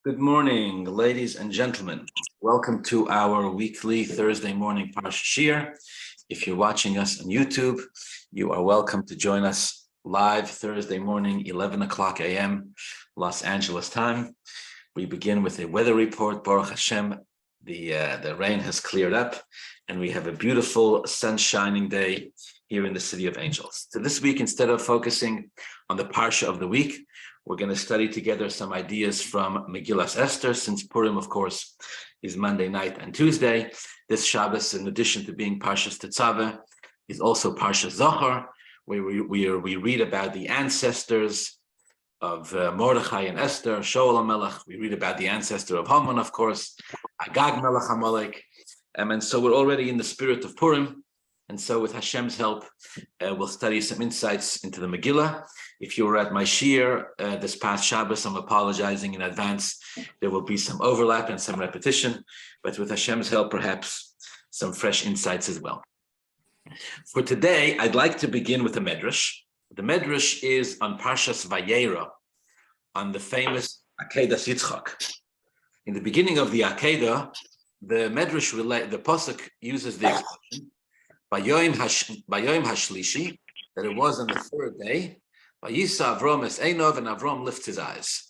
Good morning, ladies and gentlemen. Welcome to our weekly Thursday morning Parsha Shiur. If you're watching us on YouTube, you are welcome to join us live Thursday morning, 11 o'clock a.m. Los Angeles time. We begin with a weather report. Baruch Hashem, the rain has cleared up, and we have a beautiful sun-shining day here in the City of Angels. So this week, instead of focusing on the Parsha of the week, we're going to study together some ideas from Megillat Esther, since Purim, of course, is Monday night and Tuesday. This Shabbos, in addition to being Parshas Tetzaveh, is also Parshas Zohar, where we read about the ancestors of Mordechai and Esther, Shaul HaMelech. We read about the ancestor of Haman, of course, Agag Melech HaMolech. And so we're already in the spirit of Purim. And so with Hashem's help, we'll study some insights into the Megillah. If you were at my Shiur this past Shabbos, I'm apologizing in advance. There will be some overlap and some repetition, but with Hashem's help, perhaps some fresh insights as well. For today, I'd like to begin with a medrash. The medrash is on Parshas Vayera, on the famous Akedah Yitzchak. In the beginning of the Akedah, the medrash the Possuk uses the expression Bayoim Hashlishi, that it was on the third day. Vayisa Avrom es Einov, and Avrom lifts his eyes,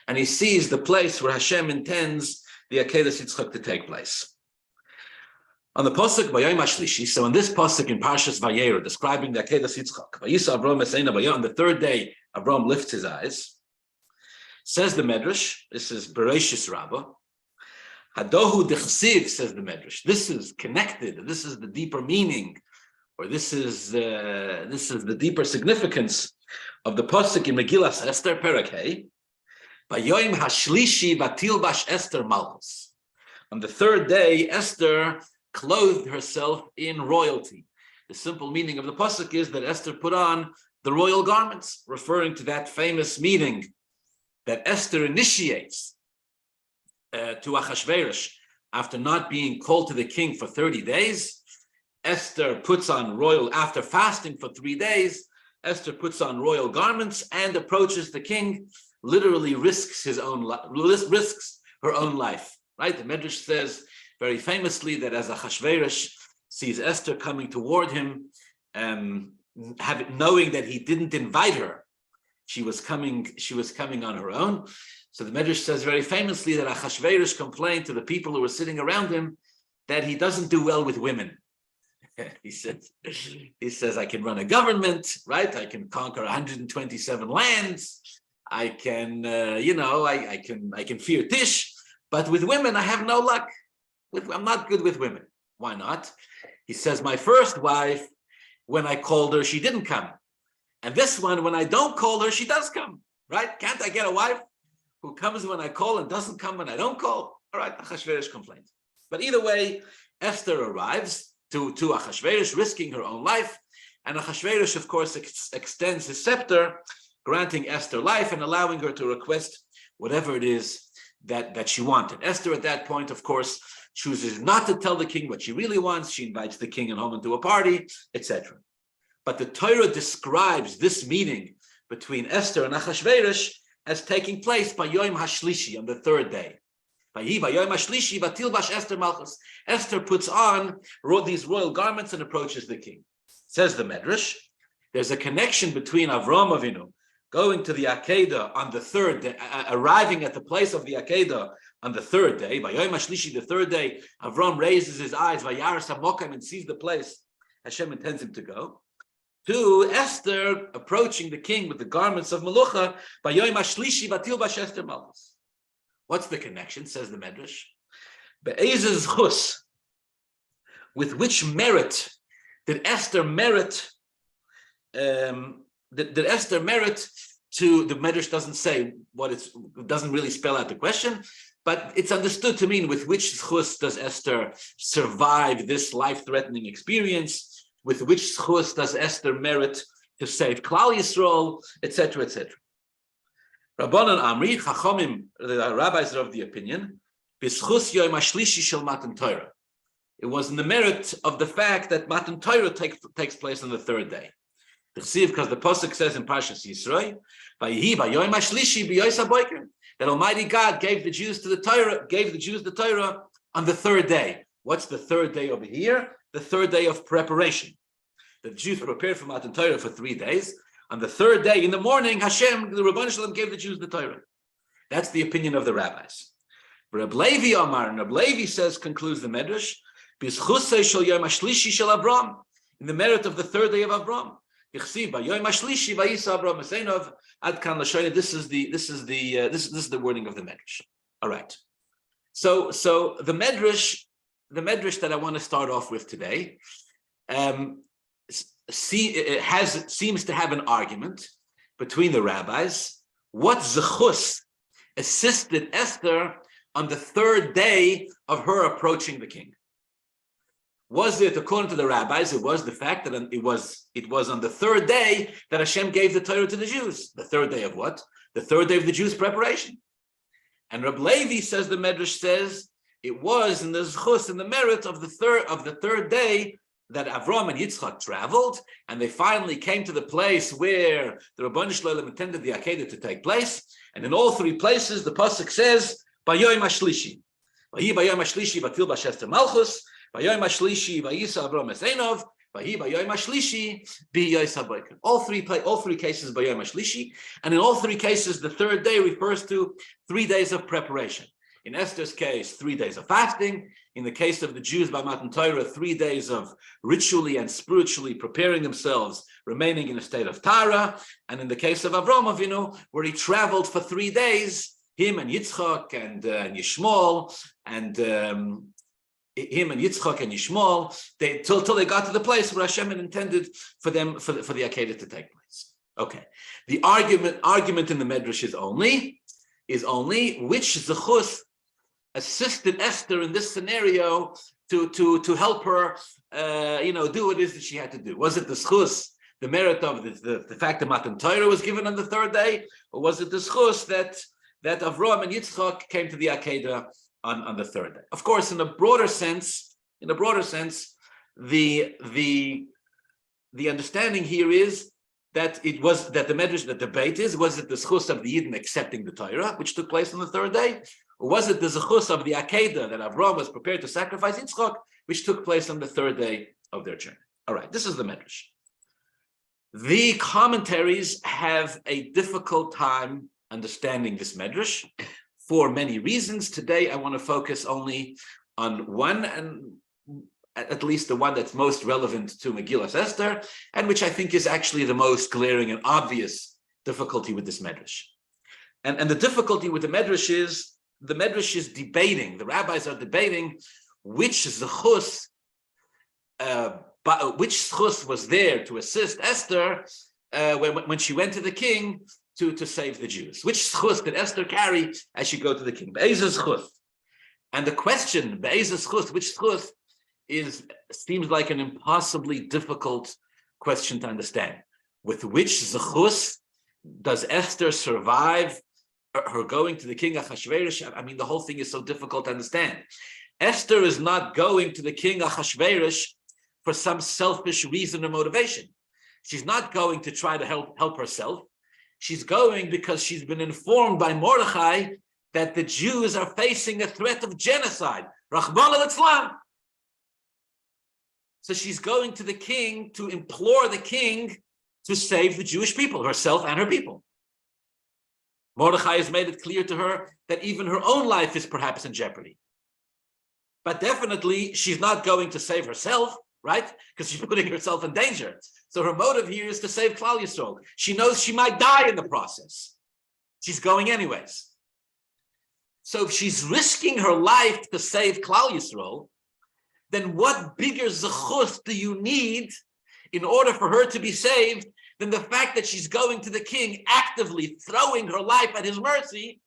and he sees the place where Hashem intends the Akedah Yitzchak to take place. On the Possuk Bayoim Hashlishi, so in this Possuk in Parshas Vayera, describing the Akedah Yitzchak, Vayisa Avrom es Einov, on the third day, Avrom lifts his eyes. Says the Medrash, this is Bereishi Rabbah. Hadohu dechsiv, says the Medrash. This is connected. This is the deeper meaning, or this is the deeper significance of the Possuk in Megillat Esther, Perek. Bayoim hashlishi vatilbash Esther malchus. On the third day, Esther clothed herself in royalty. The simple meaning of the Possuk is that Esther put on the royal garments, referring to that famous meeting that Esther initiates to Achashverosh after not being called to the king for 30 days. Esther puts on after fasting for 3 days, Esther puts on royal garments and approaches the king, literally risks her own life, right? The Medrash says very famously that as Achashverosh sees Esther coming toward him, knowing that he didn't invite her, she was coming on her own. So the Medrash says very famously that Achashverosh complained to the people who were sitting around him that he doesn't do well with women. He says, I can run a government, right? I can conquer 127 lands. I can, I can fear Tish, but with women, I have no luck. I'm not good with women. Why not? He says, my first wife, when I called her, she didn't come. And this one, when I don't call her, she does come, right? Can't I get a wife who comes when I call and doesn't come when I don't call? All right, Achashverosh complains. But either way, Esther arrives to Achashverosh, risking her own life. And Achashverosh, of course, extends his scepter, granting Esther life and allowing her to request whatever it is that she wanted. Esther, at that point, of course, chooses not to tell the king what she really wants. She invites the king and Haman to a party, etc. But the Torah describes this meeting between Esther and Achashverosh as taking place by Yom Hashlishi, on the third day. Esther puts on these royal garments and approaches the king. Says the Medrash, there's a connection between Avram Avinu going to the Akedah on the third day, arriving at the place of the Akedah on the third day. By Yom Hashlishi, the third day, Avram raises his eyes, Vayaras HaMokim, and sees the place Hashem intends him to go. To Esther approaching the king with the garments of Melucha by Yom Hashlishi Vatilbash Esther Malchus. What's the connection? Says the Medrash. Be'ezes chus. With which merit did Esther merit? Did Esther merit to? The Medrash doesn't say what it doesn't really spell out the question, but it's understood to mean with which chus does Esther survive this life-threatening experience? With which schus does Esther merit to save Klal Yisrael, etc., etc. Rabbanan Amri, Chachamim, the rabbis are of the opinion, B'schus Yom Hashlishi shel Matan Torah. It was in the merit of the fact that Matan Torah takes place on the third day. Because the Possuk says in Parshas Yisroi, that Almighty God gave the Jews the Torah on the third day. What's the third day over here? The third day of preparation. The Jews prepared for Matan Torah for 3 days. On the third day in the morning, Hashem, the Rebbe Shalom, gave the Jews the Torah. That's the opinion of the rabbis. Rabbi Levi Amar, and Rabbi Levi says, concludes the Medrash, in the merit of the third day of Avram. This is the wording of the Medrash. All right. So the Medrash that I want to start off with today, seems to have an argument between the rabbis. What zechus assisted Esther on the third day of her approaching the king? Was it, according to the rabbis, it was the fact that it was on the third day that Hashem gave the Torah to the Jews. The third day of what? The third day of the Jews' preparation. And Rabbi Levi says, the Medrash says, it was in the zechus, in the merit of the third day that Avram and Yitzchak traveled, and they finally came to the place where the Rabban Shalom intended the Akedah to take place. And in all three places, the Possuk says, Bayoim HaShlishi. Vayi Bayoim HaShlishi Batil Bashester Malchus, Bayoim HaShlishi Vayisa Avram Esenov, Vayi Bayoim HaShlishi B'Yos HaBoker. All three cases, Bayoim HaShlishi. And in all three cases, the third day refers to 3 days of preparation. In Esther's case, 3 days of fasting. In the case of the Jews by Matan Torah, 3 days of ritually and spiritually preparing themselves, remaining in a state of Tara. And in the case of Avram Avinu, where he traveled for 3 days, him and Yitzchak and Yishmael, till they got to the place where Hashem had intended for them for the Akedah to take place. Okay, the argument in the Medrash is only which zechus assisted Esther in this scenario to help her, do what it is that she had to do. Was it the zechus, the merit of the fact that Matan Torah was given on the third day, or was it the zechus that Avram and Yitzchak came to the Akedah on the third day? Of course, in a broader sense, the understanding here is that it was that the Medrash, the debate was it the zechus of the Yidden accepting the Torah, which took place on the third day, or was it the zechus of the Akedah that Avram was prepared to sacrifice Yitzchak, which took place on the third day of their journey? All right, this is the Medrash. The commentaries have a difficult time understanding this Medrash for many reasons. Today, I want to focus only on one, and at least the one that's most relevant to Megillas Esther, and which I think is actually the most glaring and obvious difficulty with this Medrash. And the difficulty with the Medrash is debating, the rabbis are debating which zechus was there to assist Esther when she went to the king to save the Jews. Which zechus did Esther carry as she go to the king? Be'ez zechus. And the question, be'ez zechus, which zechus, seems like an impossibly difficult question to understand. With which zechus does Esther survive her going to the king Achashverosh? I mean, the whole thing is so difficult to understand. Esther is not going to the king Achashverosh for some selfish reason or motivation. She's not going to try to help herself. She's going because she's been informed by Mordechai that the Jews are facing a threat of genocide. Rachmana litzlan. So she's going to the king to implore the king to save the Jewish people, herself and her people. Mordechai has made it clear to her that even her own life is perhaps in jeopardy. But definitely she's not going to save herself, right? Because she's putting herself in danger. So her motive here is to save Klal Yisrael. She knows she might die in the process. She's going anyways. So if she's risking her life to save Klal Yisrael, then what bigger zechus do you need in order for her to be saved than the fact that she's going to the king, actively throwing her life at his mercy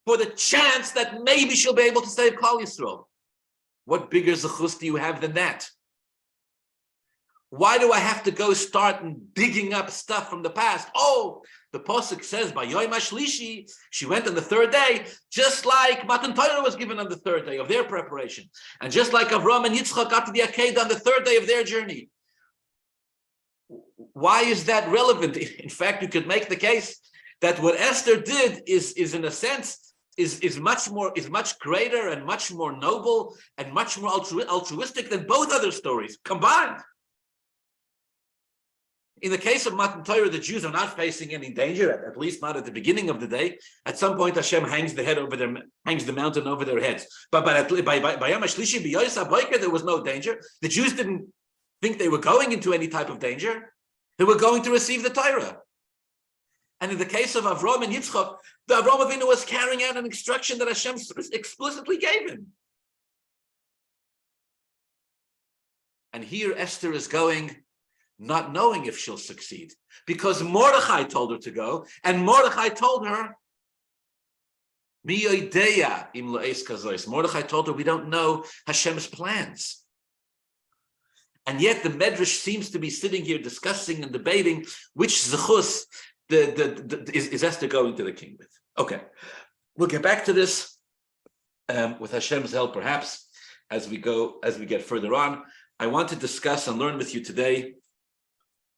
for the chance that maybe she'll be able to save Klal Yisrael? What bigger zechus do you have than that? Why do I have to go start digging up stuff from the past? Oh, the Possuk says, Bayoim HaShlishi, she went on the third day, just like Matan Torah was given on the third day of their preparation. And just like Avram and Yitzchak got to the Akedah on the third day of their journey. Why is that relevant? In fact, you could make the case that what Esther did is in a sense, is much greater and much more noble and much more altruistic than both other stories combined. In the case of Matan Torah, the Jews are not facing any danger, at least not at the beginning of the day. At some point, Hashem hangs the mountain over their heads. But by Yom HaShlishi, b'Yoysa Boiker, there was no danger. The Jews didn't think they were going into any type of danger. They were going to receive the Torah. And in the case of Avram and Yitzchak, the Avram Avinu was carrying out an instruction that Hashem explicitly gave him. And here Esther is going, not knowing if she'll succeed, because Mordechai told her to go, and Mordechai told her, Mordechai told her, we don't know Hashem's plans. And yet the Medrash seems to be sitting here discussing and debating which zechus is Esther going to the king with. Okay, we'll get back to this with Hashem's help, perhaps, as we get further on. I want to discuss and learn with you today,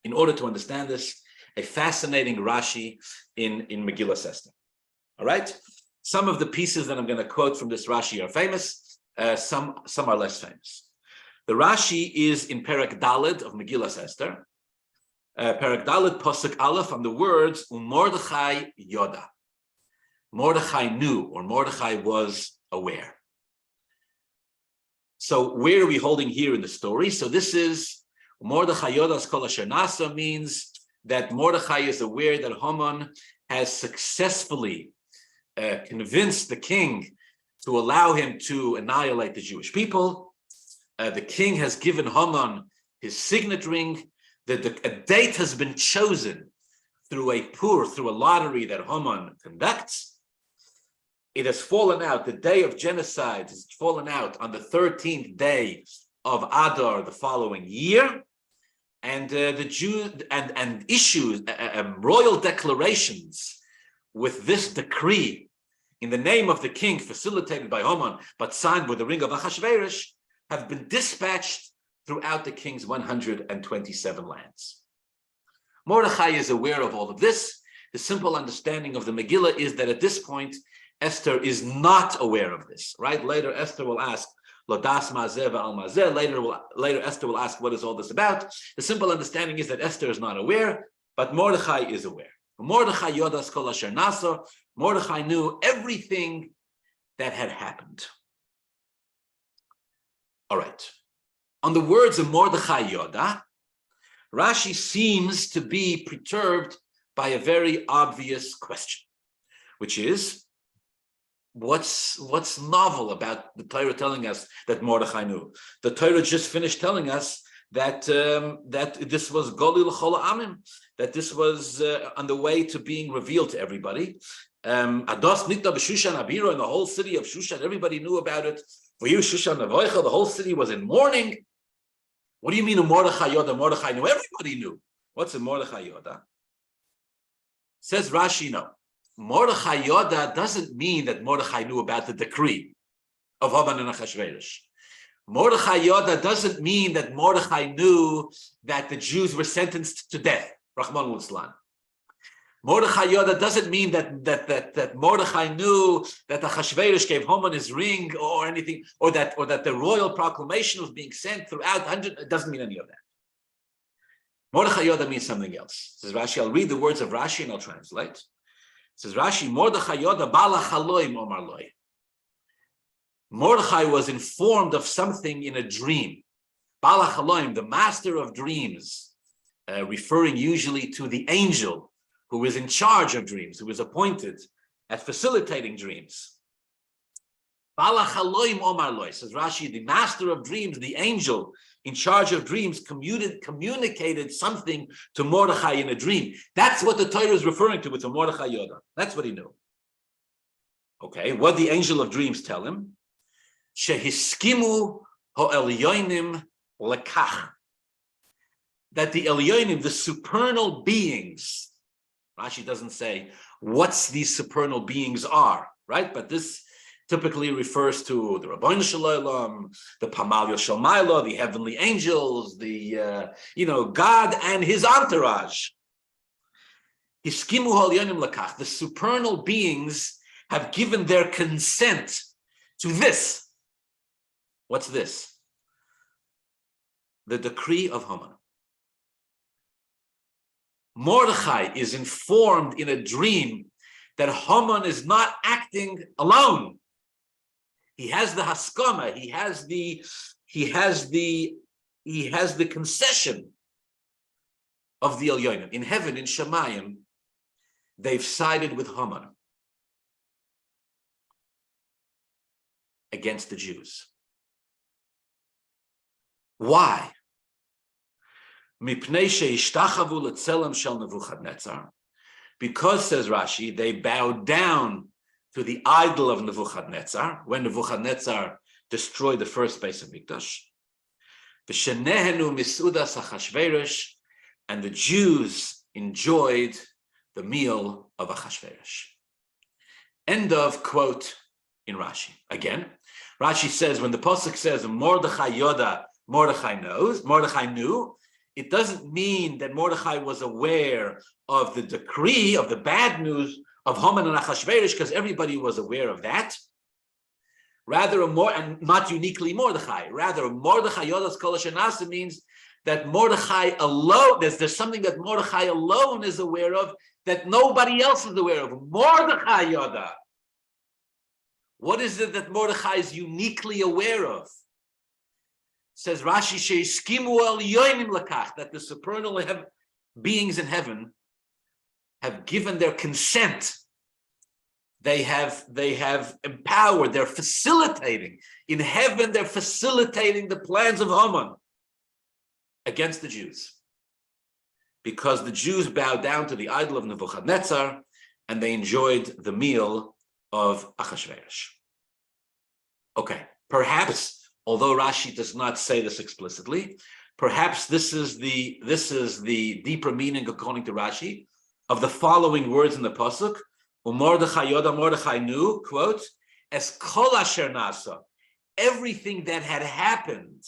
in order to understand this, a fascinating Rashi in Megillah Esther. All right? Some of the pieces that I'm going to quote from this Rashi are famous, some are less famous. The Rashi is in Perek Daled of Megillah Esther. Perek Daled, Possuk Aleph, on the words, Mordechai Yoda. Mordechai knew, or Mordechai was aware. So where are we holding here in the story? So this is Mordechai Yodas Kol Asher Nasa, means that Mordechai is aware that Haman has successfully convinced the king to allow him to annihilate the Jewish people. The king has given Haman his signet ring. A date has been chosen through a lottery that Haman conducts. It has fallen out, the day of genocide has fallen out on the 13th day of Adar the following year. And the Jews and issues royal declarations with this decree in the name of the king, facilitated by Haman, but signed with the ring of Achashverosh, have been dispatched throughout the king's 127 lands. Mordechai is aware of all of this. The simple understanding of the Megillah is that at this point, Esther is not aware of this, right? Later, Esther will ask, Lodas Mazeh V'al Mazeh. Later, Esther will ask, what is all this about? The simple understanding is that Esther is not aware, but Mordechai is aware. Mordechai Yodas Kol Asher Nasa. Mordechai knew everything that had happened. All right. On the words of Mordechai Yoda, Rashi seems to be perturbed by a very obvious question, which is, what's novel about the Torah telling us that Mordechai knew? The Torah just finished telling us that this was Golil Chol Amim, that this was on the way to being revealed to everybody. Ados Nita b'Shushan Abira, in the whole city of Shushan, everybody knew about it. For you, Shushan Avoicha, the whole city was in mourning. What do you mean a Mordechai Yoda? Mordechai knew. Everybody knew. What's a Mordechai Yoda? Says Rashi, no. Mordechai Yoda doesn't mean that Mordechai knew about the decree of Haman and Achashverosh. Mordechai Yoda doesn't mean that Mordechai knew that the Jews were sentenced to death. Rahman al-Islam. Mordechai Yoda doesn't mean that Mordechai knew that Achashverosh gave Haman his ring or anything, or that the royal proclamation was being sent throughout 100. It doesn't mean any of that. Mordechai Yoda means something else. Says Rashi. I'll read the words of Rashi and I'll translate. Says Rashi, Mordechai Yoda bala chaloim omar loy. Mordechai was informed of something in a dream. Bala chaloim, the master of dreams, referring usually to the angel who is in charge of dreams, who is appointed at facilitating dreams. Bala chaloim omar loy, says Rashi, the master of dreams, the angel in charge of dreams, communicated something to Mordechai in a dream. That's what the Torah is referring to with the Mordechai Yoda. That's what he knew. Okay, what the angel of dreams tell him? Shehiskimu ho'elyonim lekach. That the elyonim, the supernal beings, Rashi doesn't say what's these supernal beings are, right? But this typically refers to the Rabbi Shalom, the Pamalya Shalmaila, the heavenly angels, the God and his entourage. Hiskimu halyonim lakach, the supernal beings have given their consent to this. What's this? The decree of Haman. Mordechai is informed in a dream that Haman is not acting alone. He has the haskama. He has the concession of the Elyonim. In heaven, in Shemayim, they've sided with Haman against the Jews. Why? Because, says Rashi, they bowed down to the idol of Nebuchadnezzar when Nebuchadnezzar destroyed the first base of Mikdash. And the Jews enjoyed the meal of Achashverosh. End of quote in Rashi. Again, Rashi says when the Possuk says Mordechai Yoda, Mordechai knew, it doesn't mean that Mordechai was aware of the decree, of the bad news of Haman and Achashverosh, because everybody was aware of that. Rather, and not uniquely Mordechai. Rather, Mordechai Yodas Kol Shenasa means that Mordechai alone, there's something that Mordechai alone is aware of that nobody else is aware of. Mordechai Yoda. What is it that Mordechai is uniquely aware of? Says Rashi, Sheishkimu el yoinim lakach, that the supernal beings in heaven have given their consent. They have empowered, they're facilitating. In heaven, they're facilitating the plans of Haman against the Jews. Because the Jews bowed down to the idol of Nebuchadnezzar and they enjoyed the meal of Achashverosh. Okay, perhaps, although Rashi does not say this explicitly, perhaps this is the deeper meaning, according to Rashi, of the following words in the Possuk. Mordechai Yoda, Mordechai knew, quote, as kol asher nasa, everything that had happened,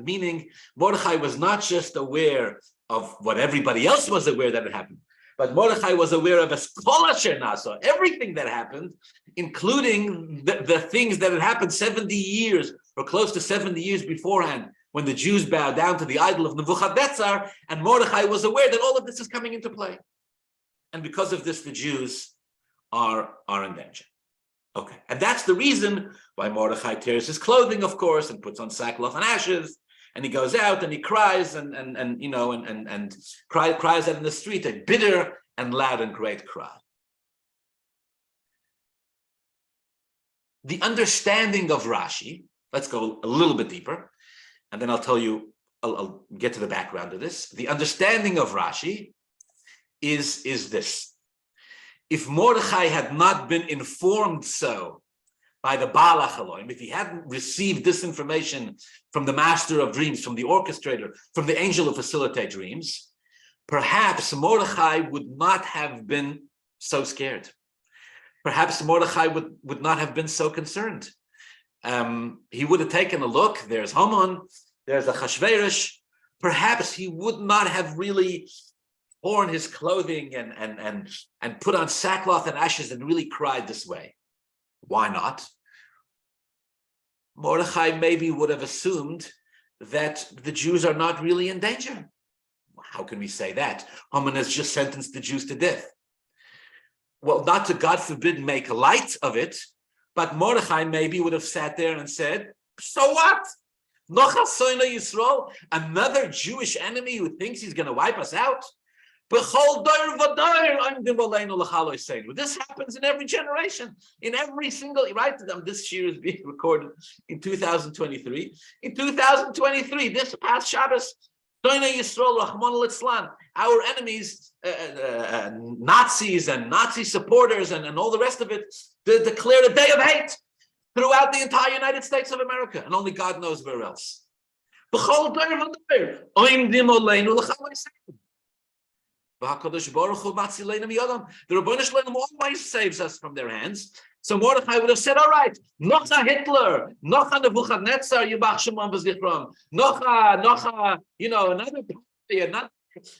meaning Mordechai was not just aware of what everybody else was aware that had happened, but Mordechai was aware of as kol asher nasa, everything that happened, including the things that had happened 70 years or close to 70 years beforehand, when the Jews bowed down to the idol of Nebuchadnezzar, and Mordechai was aware that all of this is coming into play. And because of this, the Jews are in danger. Okay, and that's the reason why Mordechai tears his clothing, of course, and puts on sackcloth and ashes, and he goes out and he cries and cries out in the street, a bitter and loud and great cry. The understanding of Rashi, let's go a little bit deeper, and then I'll get to the background of this. The understanding of Rashi is this. If Mordechai had not been informed so by the Baal HaChaloim, if he hadn't received this information from the master of dreams, from the orchestrator, from the angel who facilitates dreams, perhaps Mordechai would not have been so scared. Perhaps Mordechai would not have been so concerned. He would have taken a look. There's Haman, there's Achashverosh. Perhaps he would not have really torn his clothing and put on sackcloth and ashes and really cried this way. Why not? Mordechai maybe would have assumed that the Jews are not really in danger. How can we say that? Haman has just sentenced the Jews to death. Well, not to, God forbid, make light of it, but Mordechai maybe would have sat there and said, so what? Another Jewish enemy who thinks he's going to wipe us out? This happens in every generation, in every single, right? This year is being recorded in 2023. In 2023, this past Shabbos, our enemies, Nazis and Nazi supporters and all the rest of it, declared a day of hate throughout the entire United States of America, and only God knows where else. The Rebbe always saves us from their hands. So Mordechai would have said, all right, Nocha Hitler, Nocha Nebuchadnezzar, Yibach Shemam V'Zichron, Nocha, another party,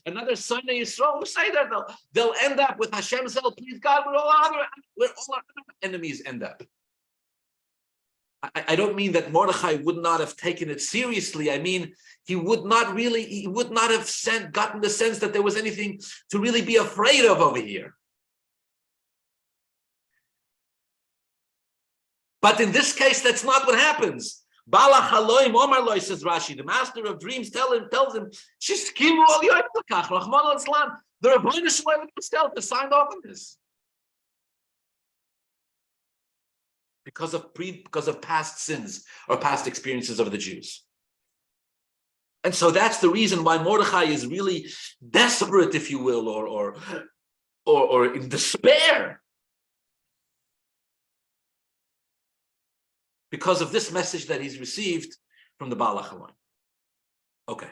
another son of Yisrael will say that they'll end up with Hashem's help. Please God, where all our enemies end up. I don't mean that Mordechai would not have taken it seriously. I mean, he would not have gotten the sense that there was anything to really be afraid of over here. But in this case, that's not what happens. Balach Haloim Omar Loi, says Rashi, the master of dreams tells him, Shiskimu al Yoim Lakach, Rahman al Islam. The Rebbe Shalom himself has signed off on this. Because of past sins or past experiences of the Jews. And so that's the reason why Mordechai is really desperate, if you will, or in despair. Because of this message that he's received from the Baal HaChalayim. Okay.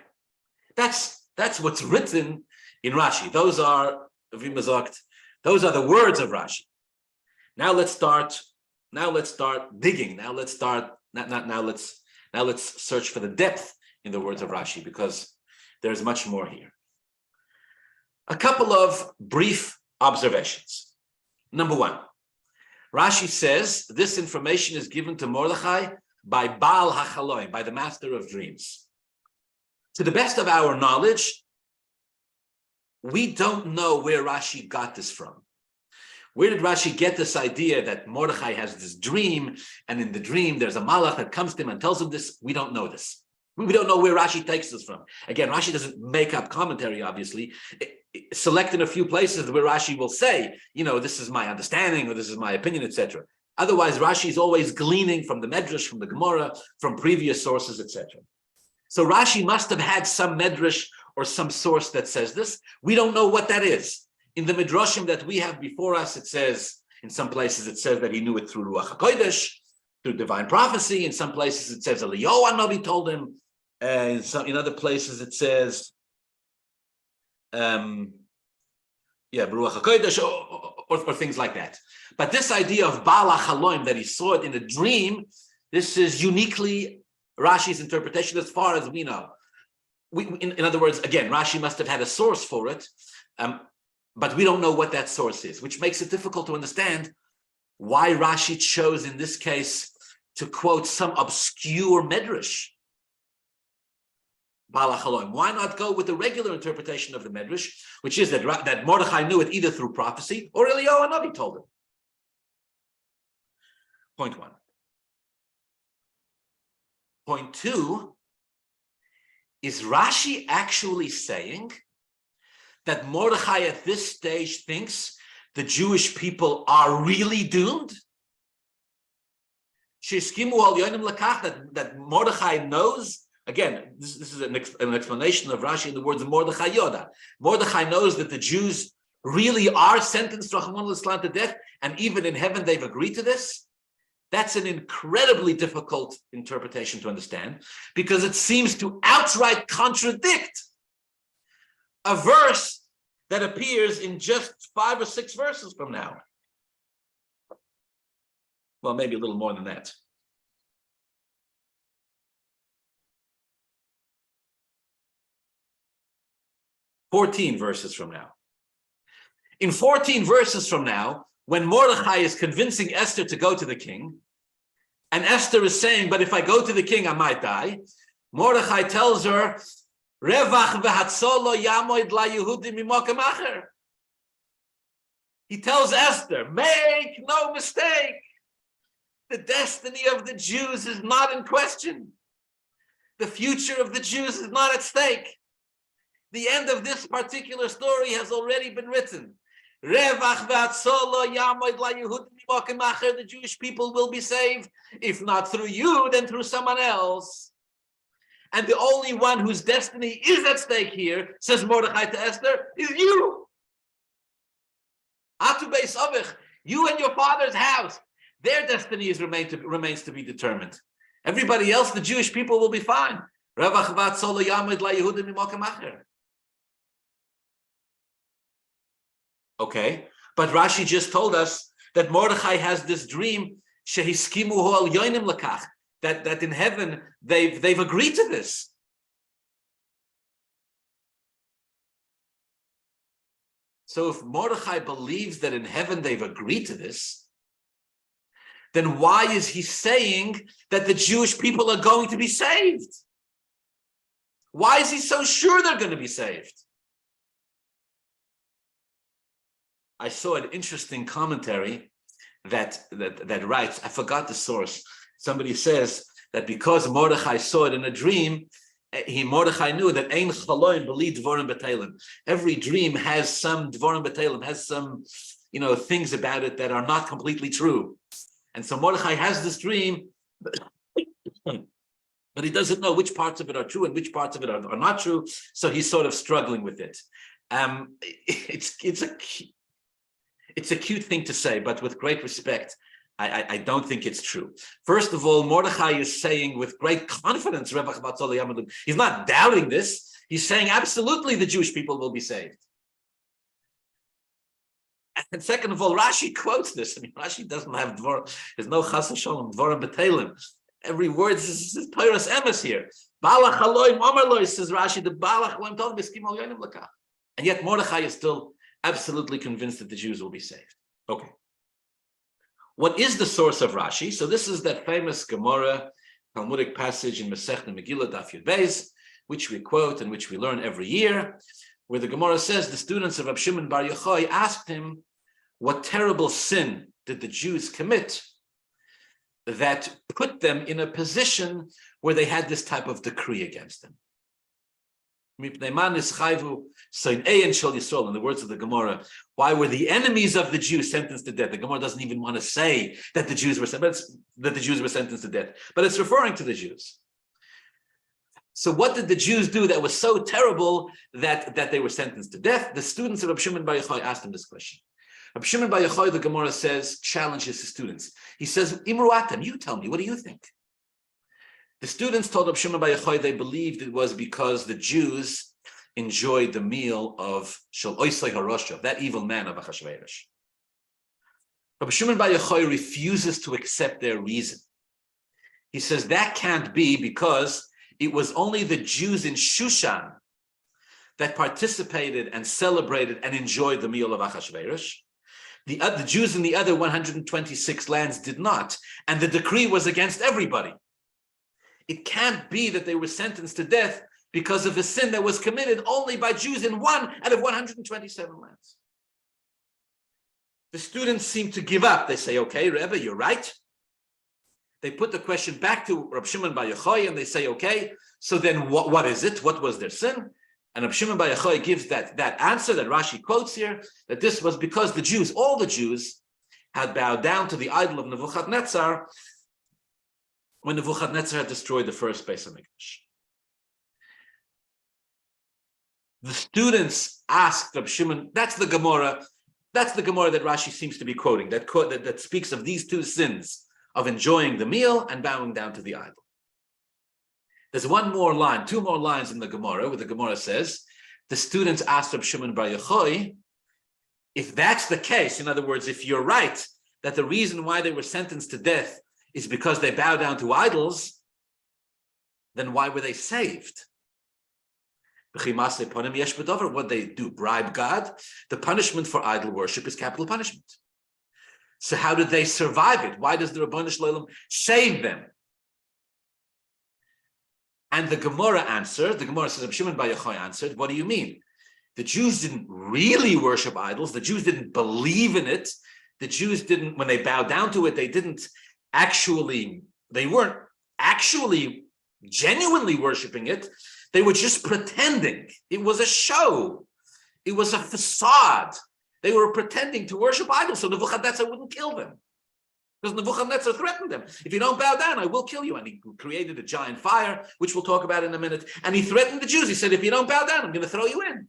That's what's written in Rashi. Those are the words of Rashi. Now let's start digging. Now let's search for the depth in the words of Rashi, because there's much more here. A couple of brief observations. Number one, Rashi says this information is given to Mordechai by Baal HaChalayim, by the master of dreams. To the best of our knowledge, we don't know where Rashi got this from. Where did Rashi get this idea that Mordechai has this dream, and in the dream there's a malach that comes to him and tells him this? We don't know this. We don't know where Rashi takes this from. Again, Rashi doesn't make up commentary, obviously. Select in a few places where Rashi will say, this is my understanding, or this is my opinion, etc. Otherwise, Rashi is always gleaning from the Medrash, from the Gemara, from previous sources, etc. So Rashi must have had some Medrash or some source that says this. We don't know what that is. In the Midrashim that we have before us, it says, in some places it says that he knew it through Ruach HaKodesh, through divine prophecy. In some places it says Eliyahu HaNavi told him. In other places it says, Baruch HaKodesh, or things like that. But this idea of Baal HaChalayim, that he saw it in a dream, this is uniquely Rashi's interpretation as far as we know. In other words, again, Rashi must have had a source for it, but we don't know what that source is, which makes it difficult to understand why Rashi chose in this case to quote some obscure medrash. Baal HaChalayim. Why not go with the regular interpretation of the medrash, which is that Mordechai knew it either through prophecy or Eliyahu HaNavi told him? Point one. Point two, is Rashi actually saying that Mordechai at this stage thinks the Jewish people are really doomed? That Mordechai knows. Again, this is an explanation of Rashi in the words of Mordechai Yoda. Mordechai knows that the Jews really are sentenced to Rahman al-Islam to death, and even in heaven they've agreed to this. That's an incredibly difficult interpretation to understand, because it seems to outright contradict a verse that appears in just 5 or 6 verses from now. Well, maybe a little more than that. "14 verses from now. In 14 verses from now, when Mordechai is convincing Esther to go to the king, and Esther is saying, but if I go to the king, I might die, Mordechai tells her, Revach v'hatzolo yamoid la Yehudim mimokem acher. He tells Esther, make no mistake, the destiny of the Jews is not in question. The future of the Jews is not at stake. The end of this particular story has already been written. Revach v'atzolo yamoid la Yehudim mimokem acher. The Jewish people will be saved, if not through you, then through someone else. And the only one whose destiny is at stake here, says Mordechai to Esther, is you. Atu beis avich, you and your father's house, their destiny remains to be determined. Everybody else, the Jewish people, will be fine. Revach v'atzolo yamoid la Yehudim mimokem acher. Okay, but Rashi just told us that Mordechai has this dream, shehiskimu al yoinim lakach, that in heaven they've agreed to this. So if Mordechai believes that in heaven they've agreed to this, then why is he saying that the Jewish people are going to be saved? Why is he so sure they're going to be saved? I saw an interesting commentary that writes, I forgot the source. Somebody says that because Mordechai saw it in a dream, Mordechai knew that Ein Chaloim B'li Dvorim B'Teilim. Every dream has some Dvorim B'Teilim, has some, things about it that are not completely true. And so Mordechai has this dream, but he doesn't know which parts of it are true and which parts of it are not true. So he's sort of struggling with it. It's a cute thing to say, but with great respect, I don't think it's true. First of all, Mordechai is saying with great confidence, he's not doubting this. He's saying absolutely the Jewish people will be saved. And second of all, Rashi quotes this. I mean, Rashi doesn't have there's no chas v'sholom, dvorim b'teilim. Every word is Peiros Emes here. Balach haloim omer says Rashi, the Balach haloim told b'skim al yonim l'kach. And yet Mordechai is still absolutely convinced that the Jews will be saved. Okay. What is the source of Rashi? So this is that famous Gemara Talmudic passage in Masechta Megillah Daf Yud Beis, which we quote and which we learn every year, where the Gemara says the students of Reb Shimon Bar Yochai asked him, what terrible sin did the Jews commit that put them in a position where they had this type of decree against them? In the words of the Gemara, why were the enemies of the Jews sentenced to death? The Gemara doesn't even want to say that the Jews were sentenced to death, but it's referring to the Jews. So what did the Jews do that was so terrible that they were sentenced to death? The students of Reb Shimon Bar Yochai asked him this question. Reb Shimon Bar Yochai, the Gemara says, challenges the students. He says, Imru atem, you tell me, what do you think? The students told Reb Shimon Bar Yochai they believed it was because the Jews enjoyed the meal of Shel Oisei Harosha, that evil man of Achashverosh. Reb Shimon Bar Yochai refuses to accept their reason. He says that can't be because it was only the Jews in Shushan that participated and celebrated and enjoyed the meal of Achashverosh. The Jews in the other 126 lands did not, and the decree was against everybody. It can't be that they were sentenced to death because of a sin that was committed only by Jews in one out of 127 lands. The students seem to give up. They say, okay, Rebbe, you're right. They put the question back to Reb Shimon Bar Yochai and they say, okay, so then what is it? What was their sin? And Reb Shimon Bar Yochai gives that answer that Rashi quotes here, that this was because the Jews, all the Jews, had bowed down to the idol of Nebuchadnezzar when Nebuchadnezzar had destroyed the first Beis HaMikdash. The students asked Reb Shimon, that's the Gemara that Rashi seems to be quoting, that speaks of these two sins, of enjoying the meal and bowing down to the idol. There's two more lines in the Gemara, where the Gemara says, the students asked Reb Shimon Bar Yochai, if that's the case, in other words, if you're right, that the reason why they were sentenced to death is because they bow down to idols, then why were they saved? What they do, bribe God? The punishment for idol worship is capital punishment. So how did they survive it? Why does the Rabbanu Shalom save them? And the Gemara answered, the Gemara says, Shimon Bar Yochai answered, what do you mean? The Jews didn't really worship idols. The Jews didn't believe in it. The Jews didn't, when they bowed down to it, they weren't actually genuinely worshiping it. They were just pretending. It was a show. It was a facade. They were pretending to worship idols so Nebuchadnezzar wouldn't kill them. Because Nebuchadnezzar threatened them. If you don't bow down, I will kill you. And he created a giant fire, which we'll talk about in a minute. And he threatened the Jews. He said, if you don't bow down, I'm going to throw you in.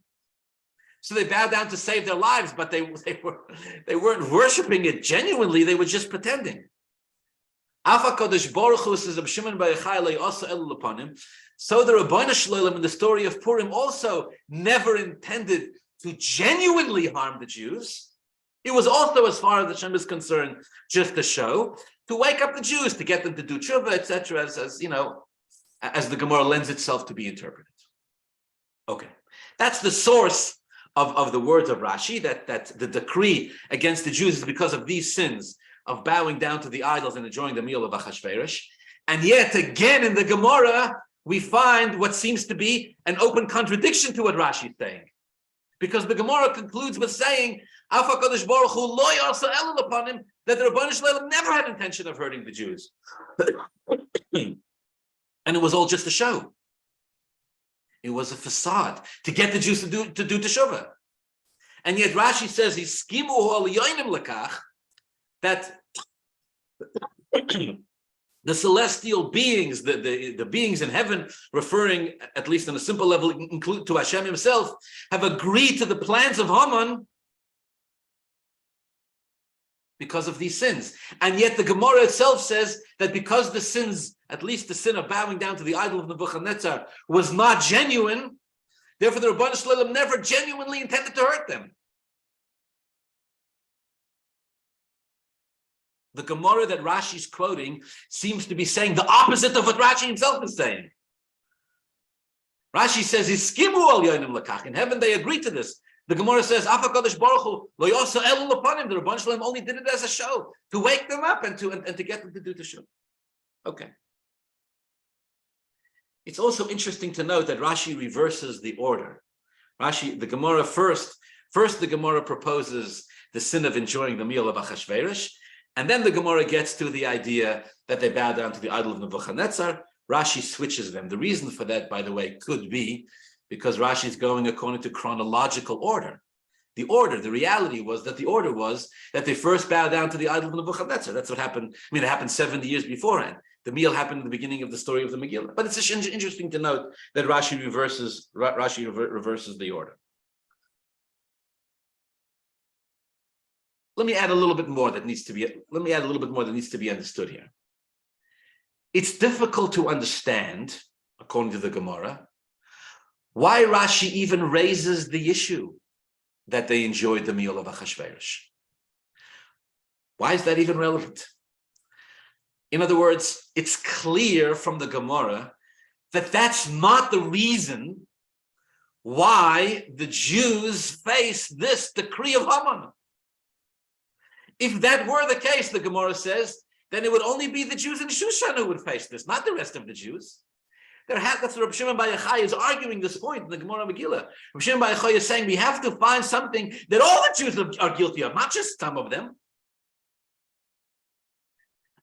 So they bowed down to save their lives, but they weren't worshiping it genuinely. They were just pretending. So the Rabbanu Shalom in the story of Purim also never intended to genuinely harm the Jews. It was also, as far as Hashem is concerned, just a show to wake up the Jews, to get them to do tshuva, etc., as the Gemara lends itself to be interpreted. Okay, that's the source of the words of Rashi, that the decree against the Jews is because of these sins of bowing down to the idols and enjoying the meal of Achashverosh. And yet again in the Gemara, we find what seems to be an open contradiction to what Rashi is saying. Because the Gemara concludes with saying, Af HaKadosh Baruch Hu lo yasa elul upon him, that the Rebbeinu Shalom never had intention of hurting the Jews. And it was all just a show. It was a facade to get the Jews to do teshuvah. And yet Rashi says, Hiskimu al yoinim lekach, that the celestial beings, the beings in heaven, referring, at least on a simple level, include to Hashem himself, have agreed to the plans of Haman because of these sins. And yet the Gemara itself says that because the sins, at least the sin of bowing down to the idol of Nebuchadnezzar, was not genuine, therefore the Rebbeinu Shalom never genuinely intended to hurt them. The Gemara that Rashi is quoting seems to be saying the opposite of what Rashi himself is saying. Rashi says, "Iskimu al yonim lekach." In heaven, they agreed to this. The Gemara says, "Af HaKadosh Baruch Hu lo yasa elul upon him." The Rebbeinu Shalom only did it as a show to wake them up and to get them to do the show. Okay. It's also interesting to note that Rashi reverses the order. The Gemara first the Gemara proposes the sin of enjoying the meal of Achashverosh. And then the Gemara gets to the idea that they bow down to the idol of Nebuchadnezzar. Rashi switches them. The reason for that, by the way, could be because Rashi is going according to chronological order. The reality was that they first bowed down to the idol of Nebuchadnezzar. That's what happened. I mean, it happened 70 years beforehand. The meal happened at the beginning of the story of the Megillah. But it's interesting to note that Rashi reverses the order. Let me add a little bit more that needs to be understood here. It's difficult to understand, according to the Gemara, why Rashi even raises the issue that they enjoyed the meal of Achashverosh. Why is that even relevant? In other words, it's clear from the Gemara that that's not the reason why the Jews face this decree of Haman. If that were the case, the Gemara says, then it would only be the Jews in Shushan who would face this, not the rest of the Jews. That's what Rabbi Shimon Bar Yochai is arguing this point in the Gemara Megillah. Rabbi Shimon Bar Yochai is saying we have to find something that all the Jews are guilty of, not just some of them.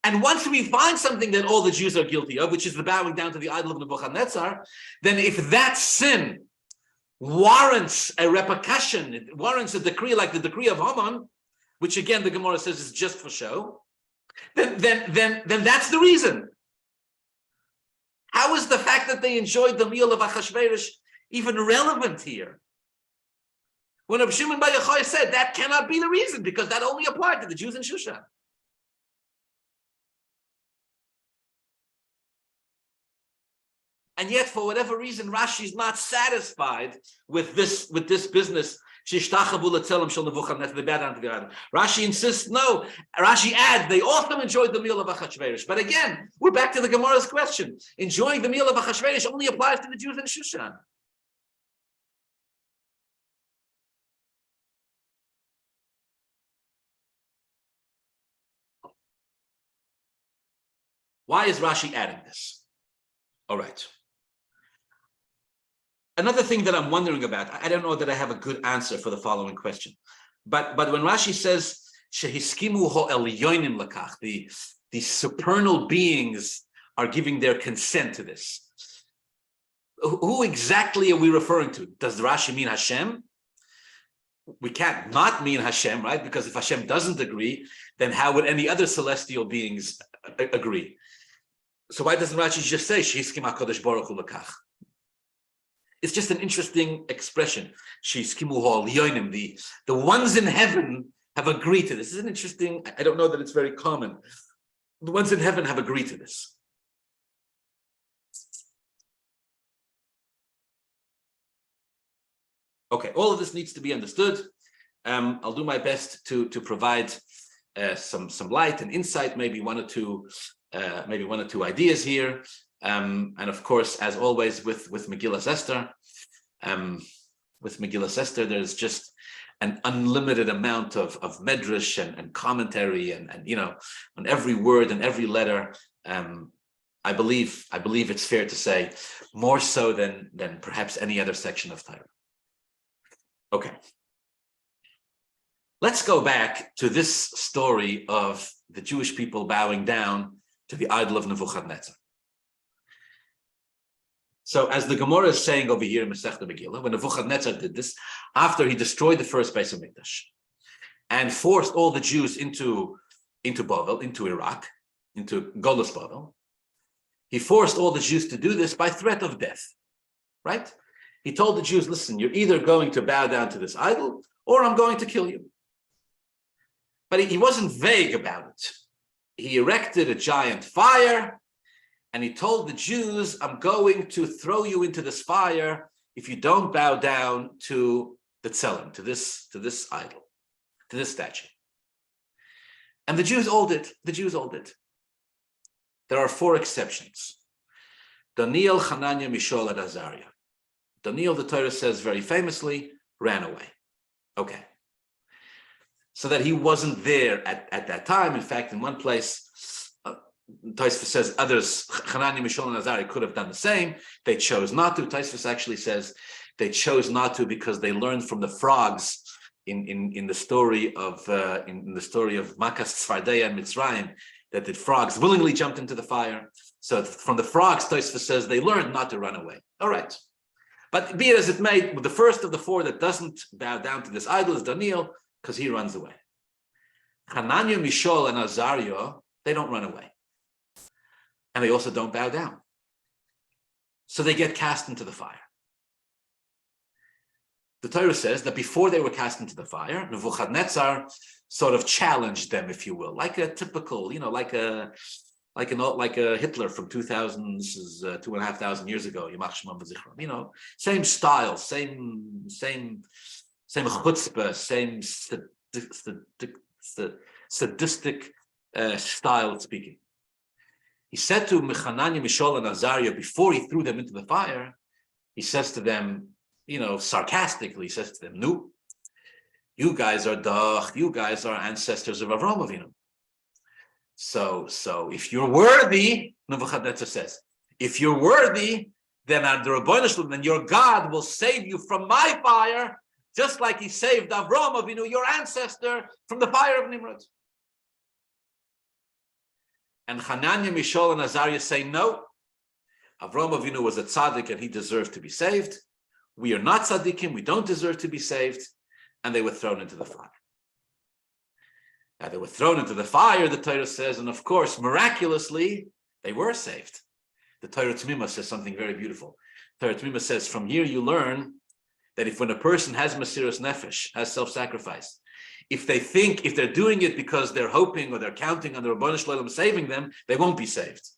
And once we find something that all the Jews are guilty of, which is the bowing down to the idol of Nebuchadnezzar, then if that sin warrants a repercussion, it warrants a decree like the decree of Haman, which again the Gemara says is just for show, then that's the reason. How is the fact that they enjoyed the meal of Achashverosh even relevant here? When Rabbi Shimon Bar Yochai said that cannot be the reason, because that only applied to the Jews in Shushan. And yet, for whatever reason, Rashi is not satisfied with this business. Rashi insists, no. Rashi adds, they also enjoyed the meal of Achashverosh. But again, we're back to the Gemara's question. Enjoying the meal of Achashverosh only applies to the Jews in Shushan. Why is Rashi adding this? All right. Another thing that I'm wondering about, I don't know that I have a good answer for the following question, but when Rashi says shehiskimu ho elyonim lakach, the supernal beings are giving their consent to this, who exactly are we referring to? Does Rashi mean Hashem? We can't not mean Hashem, right? Because if Hashem doesn't agree, then how would any other celestial beings agree? So why doesn't Rashi just say shehiskim HaKadosh Baruch Hu lakach? It's just an interesting expression. The ones in heaven have agreed to this. This is an interesting, I don't know that it's very common. The ones in heaven have agreed to this. Okay, all of this needs to be understood. I'll do my best to provide some light and insight, maybe one or two ideas here. And of course, as always with Megillas Esther, with Megillah Esther, there's just an unlimited amount of medrash and commentary and on every word and every letter. I believe it's fair to say more so than perhaps any other section of Torah. Okay. Let's go back to this story of the Jewish people bowing down to the idol of Nebuchadnezzar. So as the Gemara is saying over here in Masechta Megillah, when Nebuchadnezzar did this, after he destroyed the first Beis Hamikdash and forced all the Jews into Bavel, into Iraq, into Golus Bavel, he forced all the Jews to do this by threat of death, right? He told the Jews, listen, you're either going to bow down to this idol or I'm going to kill you. But he wasn't vague about it. He erected a giant fire and he told the Jews, I'm going to throw you into this fire if you don't bow down to the tzelem, to this idol, to this statue. And the Jews all did. The Jews all did. There are 4 exceptions. Daniel, Hananiah, Mishael, and Azariah. Daniel, the Torah says very famously, ran away. Okay. So that he wasn't there at that time. In fact, in one place, Tosfos says others, Hananiah, Mishael, and Azariah could have done the same. They chose not to. Tosfos actually says they chose not to because they learned from the frogs in the story of Makas Tzfardeya and Mitzrayim that the frogs willingly jumped into the fire. So from the frogs, Tosfos says they learned not to run away. All right. But be it as it may, the first of the 4 that doesn't bow down to this idol is Daniel, because he runs away. Hananiah, Mishael, and Azariah, they don't run away. And they also don't bow down. So they get cast into the fire. The Torah says that before they were cast into the fire, Nebuchadnezzar sort of challenged them, if you will, like a typical, like a Hitler from 2,500 years ago, same style, same chutzpah, same sadistic style of speaking. He said to Hananiah, Mishael, and Azariah before he threw them into the fire, he says to them, sarcastically, he says to them, "No, you guys are ancestors of Avraham Avinu. So if you're worthy," Nebuchadnezzar says, "if you're worthy, then then your God will save you from my fire, just like he saved Avraham Avinu, your ancestor, from the fire of Nimrod." And Hananiah, Mishael, and Azariah say, "No, Avraham Avinu was a tzaddik and he deserved to be saved. We are not tzaddikim, we don't deserve to be saved." And they were thrown into the fire. Now they were thrown into the fire, the Torah says, and of course, miraculously, they were saved. The Torah T'mimah says something very beautiful. Torah T'mimah says, from here you learn that when a person has Mesiras Nefesh, has self-sacrifice, if they're doing it because they're hoping or they're counting on the Ribono Shel Olam saving them, they won't be saved.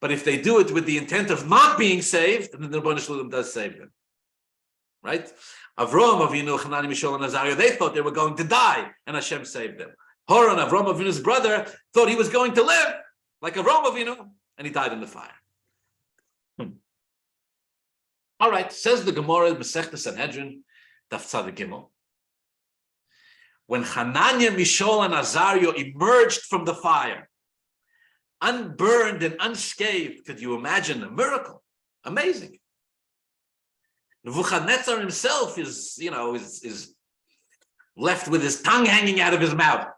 But if they do it with the intent of not being saved, then the Ribono Shel Olam does save them. Right? Avraham Avinu, Hananiah, Mishael, and Azariah, they thought they were going to die, and Hashem saved them. Horon, Avraham Avinu's brother, thought he was going to live like Avraham Avinu, and he died in the fire. All right, says the Gemara, Masechta Sanhedrin, Daf Tzaddik Gimel. When Hananiah, Mishael, and Azariah emerged from the fire, unburned and unscathed, could you imagine a miracle? Amazing. Nebuchadnezzar himself is left with his tongue hanging out of his mouth.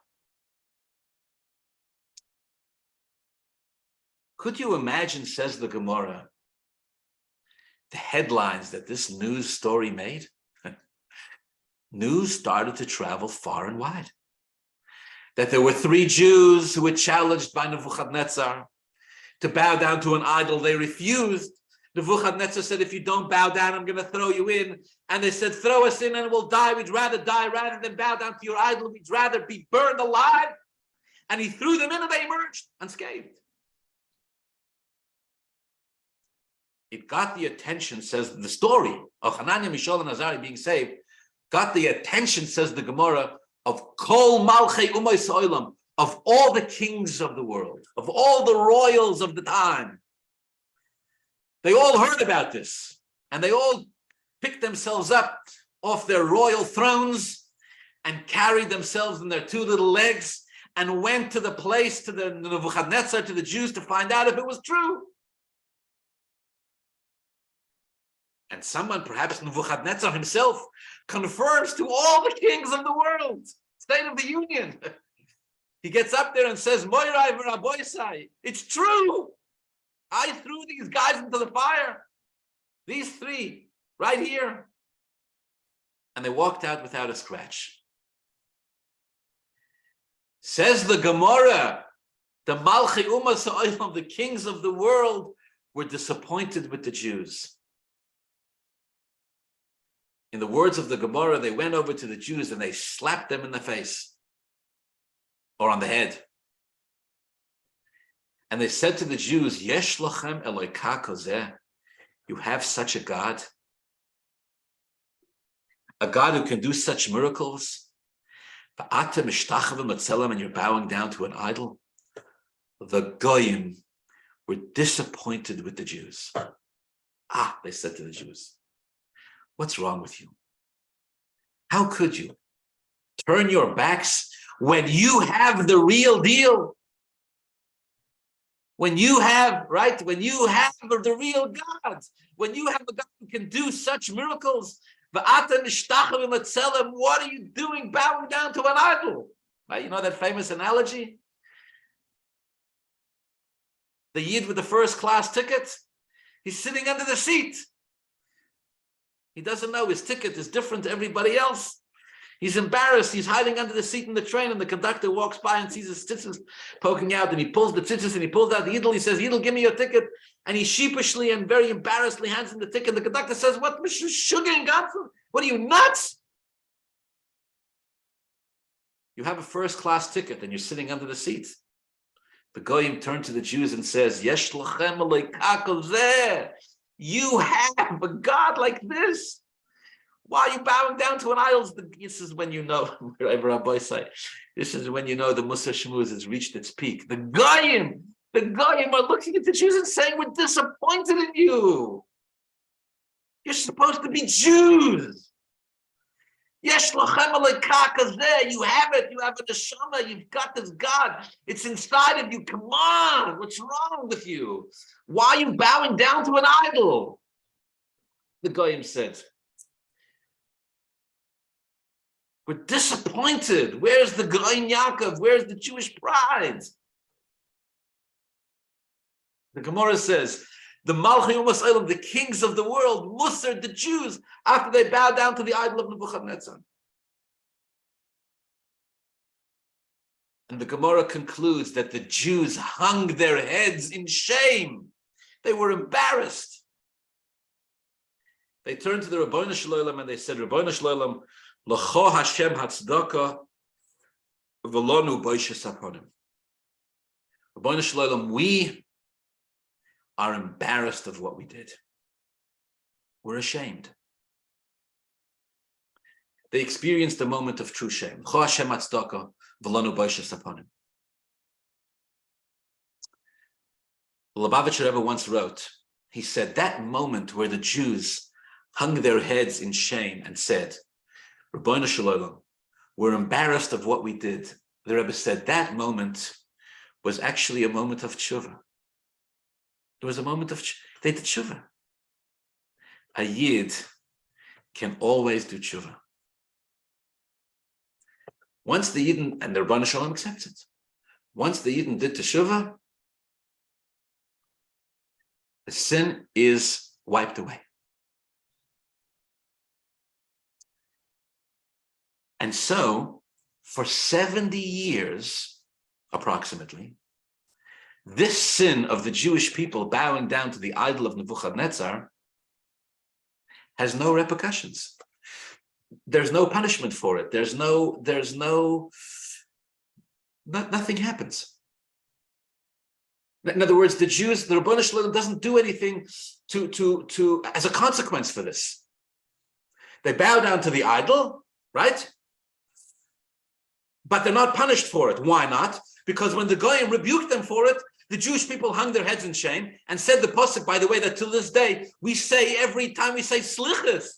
Could you imagine, says the Gemara, the headlines that this news story made? News started to travel far and wide. That there were 3 Jews who were challenged by Nebuchadnezzar to bow down to an idol. They refused. Nebuchadnezzar said, if you don't bow down, I'm going to throw you in. And they said, throw us in and we'll die. We'd rather die rather than bow down to your idol. We'd rather be burned alive. And he threw them in and they emerged unscathed. It got the attention, says the story of Hananiah, Mishael, and Azariah being saved, got the attention, says the Gemara, of Kol Malchei Umayis Olam, of all the kings of the world, of all the royals of the time. They all heard about this, and they all picked themselves up, off their royal thrones and carried themselves in their two little legs and went to the place, to the Nebuchadnezzar, to the Jews, to find out if it was true. And someone, perhaps Nebuchadnezzar himself, confirms to all the kings of the world, State of the Union. He gets up there and says, Moirai v'Rabboisai, it's true. I threw these guys into the fire. These three, right here. And they walked out without a scratch. Says the Gemara, the Malchi Ummah Sa'olam, the kings of the world, were disappointed with the Jews. In the words of the Gemara, they went over to the Jews and they slapped them in the face or on the head. And they said to the Jews, Yesh lachem Eloka kozeh, you have such a God who can do such miracles, and you're bowing down to an idol. The Goyim were disappointed with the Jews. They said to the Jews, what's wrong with you? How could you turn your backs when you have the real deal? When you have, right? When you have the real God, when you have a God who can do such miracles, what are you doing bowing down to an idol? Right? You know that famous analogy? The Yid with the first class ticket, he's sitting under the seat. He doesn't know his ticket is different to everybody else. He's embarrassed. He's hiding under the seat in the train, and the conductor walks by and sees his tzitzis poking out, and he pulls the tzitzis and he pulls out the Yidel. He says, Yidel, give me your ticket. And he sheepishly and very embarrassedly hands him the ticket. And the conductor says, what, sugar and Godson? What are you, nuts? You have a first-class ticket and you're sitting under the seat. The Goyim turned to the Jews and says, Yesh lachem Eloka kozeh. You have a God like this. Why are you bowing down to an idol? This is when you know, Rabbi say, this is when you know the Musa Shmuz has reached its peak. The Goyim are looking at the Jews and saying, we're disappointed in you. You're supposed to be Jews. Yesh lachem Eloka kozeh. You have it. You have a neshama. You've got this God. It's inside of you. Come on. What's wrong with you? Why are you bowing down to an idol? The Goyim said, we're disappointed. Where's the Goyim Yaakov? Where's the Jewish pride? The Gemara says, the Malchi Ummah Sa'olam, the kings of the world, mustered the Jews after they bowed down to the idol of Nebuchadnezzar. And the Gemara concludes that the Jews hung their heads in shame. They were embarrassed. They turned to the Rebbeinu Shalom and they said, Rebbeinu Shalom, L'cho Hashem Hatzdaka V'lonu Boishes Haponim. Rebbeinu Shalom, we are embarrassed of what we did. We're ashamed. They experienced a moment of true shame. L'cho Hashem Hatzdaka V'lonu Boishes Haponim. The Lubavitcher Rebbe once wrote, he said, that moment where the Jews hung their heads in shame and said, Rabbeinu Shalom, we're embarrassed of what we did. The Rebbe said that moment was actually a moment of tshuva. It was a moment of they did tshuva. A Yid can always do tshuva. Once the Yidden, and the Rabbeinu Shalom accepted, once the Yidden did tshuva, the sin is wiped away. And so, for 70 years, approximately, this sin of the Jewish people bowing down to the idol of Nebuchadnezzar has no repercussions. There's no punishment for it. Nothing happens. In other words, the Jews, the Rebbeinu Shalom doesn't do anything to as a consequence for this. They bow down to the idol, right? But they're not punished for it. Why not? Because when the Goyim rebuked them for it, the Jewish people hung their heads in shame and said the Possuk, by the way, that till this day, we say every time we say slichus,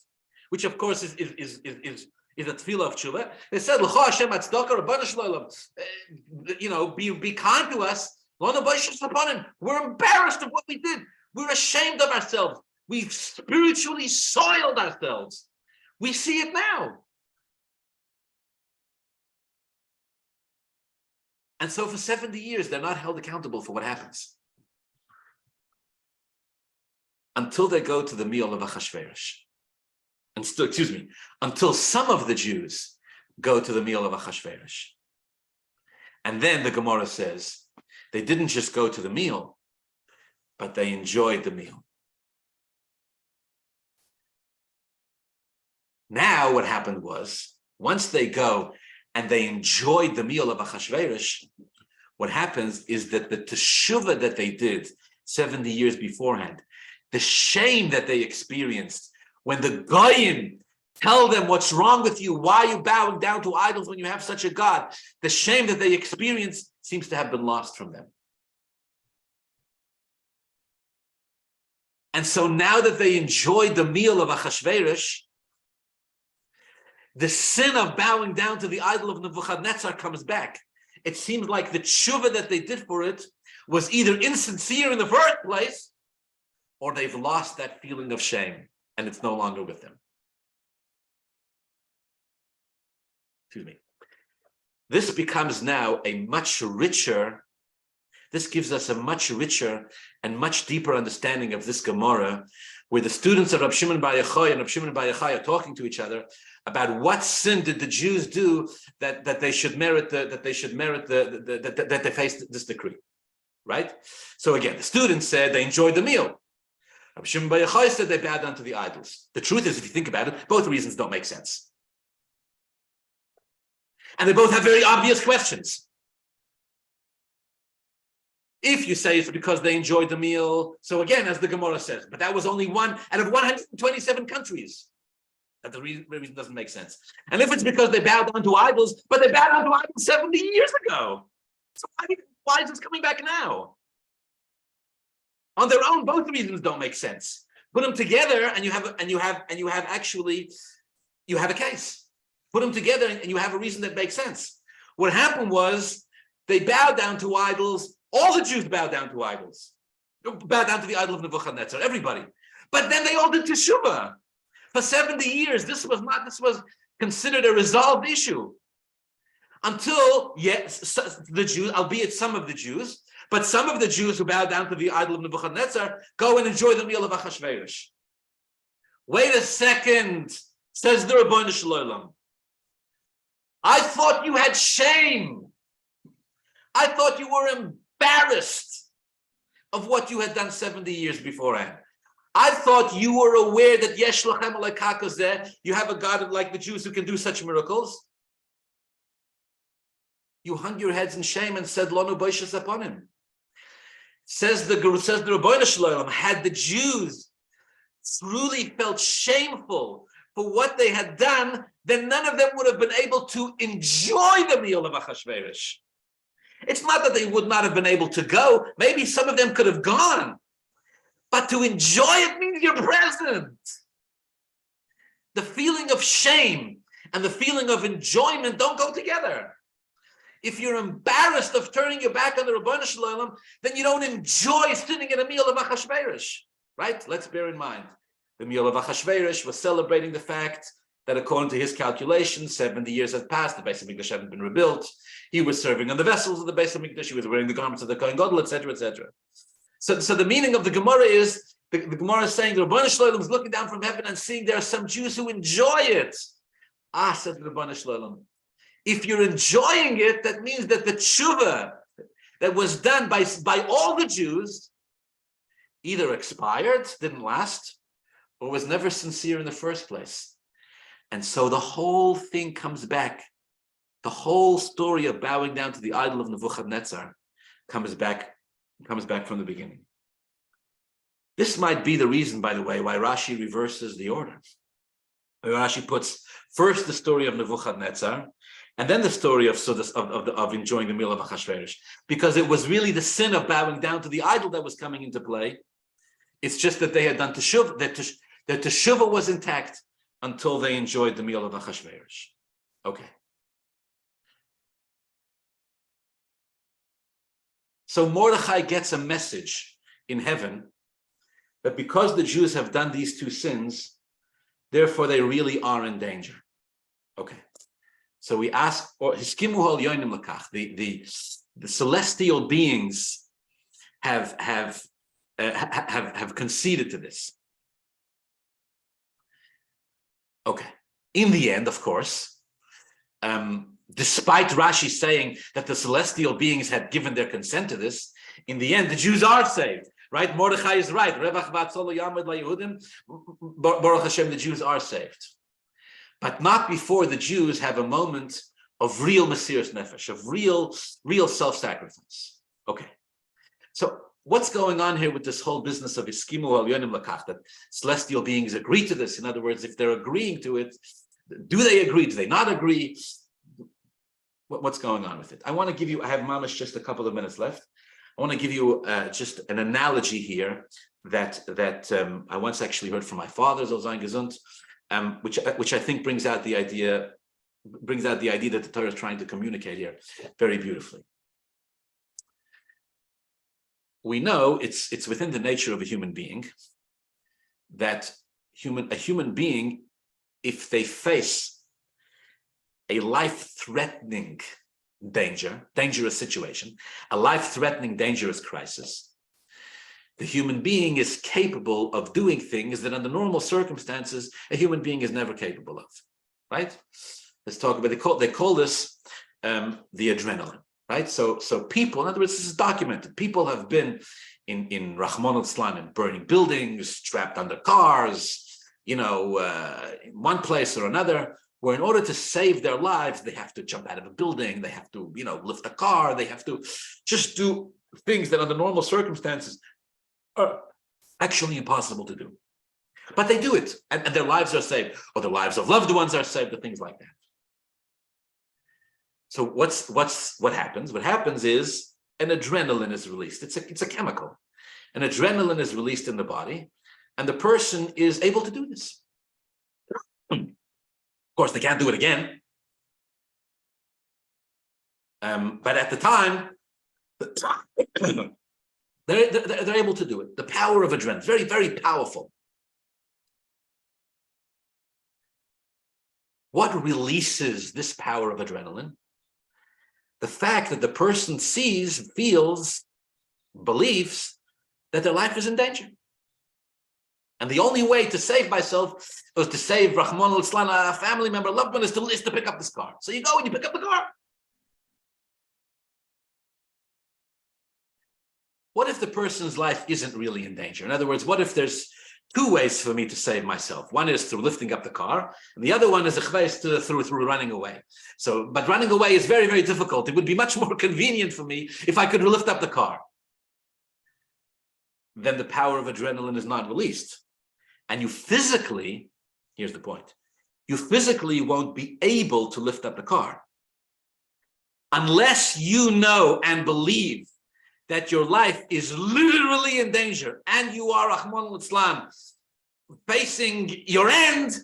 which of course is a tefillah of tshuva. They said, "L'cha Hashem atzdaka Rabbanu Shalom." Be kind to us. We're embarrassed of what we did. We're ashamed of ourselves. We've spiritually soiled ourselves. We see it now. And so for 70 years, they're not held accountable for what happens. Until they go to the meal of Achashverosh. Until some of the Jews go to the meal of Achashverosh. And then the Gemara says, they didn't just go to the meal, but they enjoyed the meal. Now what happened was, once they go and they enjoyed the meal of Achashverosh, what happens is that the teshuvah that they did 70 years beforehand, the shame that they experienced when the goyim tell them what's wrong with you, why are you bowing down to idols when you have such a God, the shame that they experienced seems to have been lost from them. And so now that they enjoyed the meal of Achashverosh, the sin of bowing down to the idol of Nebuchadnezzar comes back. It seems like the tshuva that they did for it was either insincere in the first place, or they've lost that feeling of shame, and it's no longer with them. Excuse me. This becomes now this gives us a much richer and much deeper understanding of this Gemara, where the students of Rab Shimon Bar Yochai and Rab Shimon Bar Yochai are talking to each other about what sin did the Jews do that they should merit that they faced this decree, right? So again, the students said they enjoyed the meal. Rab Shimon Bar Yochai said they bowed down to the idols. The truth is, if you think about it, both reasons don't make sense. And they both have very obvious questions. If you say it's because they enjoyed the meal, so again, as the Gemara says, but that was only one out of 127 countries. That the reason doesn't make sense. And if it's because they bowed down to idols, but they bowed down to idols 70 years ago. So why is this coming back now? On their own, both reasons don't make sense. Put them together, and you have a case. Put them together, and you have a reason that makes sense. What happened was they bowed down to idols. All the Jews bowed down to idols. Bowed down to the idol of Nebuchadnezzar. Everybody. But then they all did teshuvah. For 70 years, this was considered a resolved issue. Until, yes, the Jews, albeit some of the Jews, but some of the Jews who bow down to the idol of Nebuchadnezzar go and enjoy the meal of Achashverosh. Wait a second, says the Rabbi Shalom. I thought you had shame. I thought you were embarrassed of what you had done 70 years beforehand. I thought you were aware that Yesh Lachem Alekah Kozeh, you have a God like the Jews who can do such miracles. You hung your heads in shame and said, Lonu Boishas upon him. Says the Rabbi Shalom, had the Jews truly felt shameful for what they had done, then none of them would have been able to enjoy the meal of Achashverosh. It's not that they would not have been able to go. Maybe some of them could have gone. But to enjoy it means you're present. The feeling of shame and the feeling of enjoyment don't go together. If you're embarrassed of turning your back on the Rabbanu Shalom, then you don't enjoy sitting at a meal of Achashverosh, right? Let's bear in mind, the meal of Achashverosh was celebrating the fact that according to his calculations, 70 years had passed, the Beis HaMikdash hadn't been rebuilt. He was serving on the vessels of the Beis HaMikdash. He was wearing the garments of the Kohen Gadol, etc., etc. So the meaning of the Gemara is, the Gemara is saying the Rabbanu Shalom is looking down from heaven and seeing there are some Jews who enjoy it. Says the Rabbanu Shalom, if you're enjoying it, that means that the tshuva that was done by all the Jews either expired, didn't last, or was never sincere in the first place. And so the whole thing comes back. The whole story of bowing down to the idol of Nebuchadnezzar comes back from the beginning. This might be the reason, by the way, why Rashi reverses the order. Rashi puts first the story of Nebuchadnezzar, and then the story of enjoying the meal of Achashverosh, because it was really the sin of bowing down to the idol that was coming into play. It's just that they had done teshuvah, that teshuvah was intact until they enjoyed the meal of Achashverosh. Okay. So Mordechai gets a message in heaven that because the Jews have done these two sins, therefore they really are in danger. Okay. So we ask, or the celestial beings have conceded to this. Okay. In the end, of course, despite Rashi saying that the celestial beings had given their consent to this, in the end, the Jews are saved. Right? Mordechai is right. Baruch Hashem, the Jews are saved. But not before the Jews have a moment of real Mesiras Nefesh, of real self-sacrifice. Okay. So what's going on here with this whole business of Iskimu al Yonim Lakach, that celestial beings agree to this? In other words, if they're agreeing to it, do they agree? Do they not agree? What's going on with it? I want to give you, I have mamash just a couple of minutes left. I want to give you just an analogy here that I once actually heard from my father, Zolzain Gesund, which I think brings out the idea that the Torah is trying to communicate here very beautifully. We know it's within the nature of a human being that a human being, if they face a life-threatening dangerous situation, a life-threatening, dangerous crisis, the human being is capable of doing things that under normal circumstances, a human being is never capable of, right? Let's talk about, they call this the adrenaline, right? So people, in other words, this is documented. People have been in Rahman al-Islam, in burning buildings, trapped under cars, in one place or another, where in order to save their lives, they have to jump out of a building, they have to, lift a car, they have to just do things that under normal circumstances are actually impossible to do. But they do it, and their lives are saved, or the lives of loved ones are saved, or things like that. So what happens? What happens is an adrenaline is released. It's a chemical. An adrenaline is released in the body, and the person is able to do this. Of course, they can't do it again. But at the time, they're able to do it. The power of adrenaline, very, very powerful. What releases this power of adrenaline? The fact that the person sees, feels, believes that their life is in danger. And the only way to save myself was to save Rahman al-Islam, a family member, a loved one, is to pick up this car. So you go and you pick up the car. What if the person's life isn't really in danger? In other words, what if there's two ways for me to save myself? One is through lifting up the car, and the other one is through running away. But running away is very, very difficult. It would be much more convenient for me if I could lift up the car. Then the power of adrenaline is not released. And you physically, here's the point, you physically won't be able to lift up the car unless you know and believe that your life is literally in danger and you are Rahman al-Islam facing your end.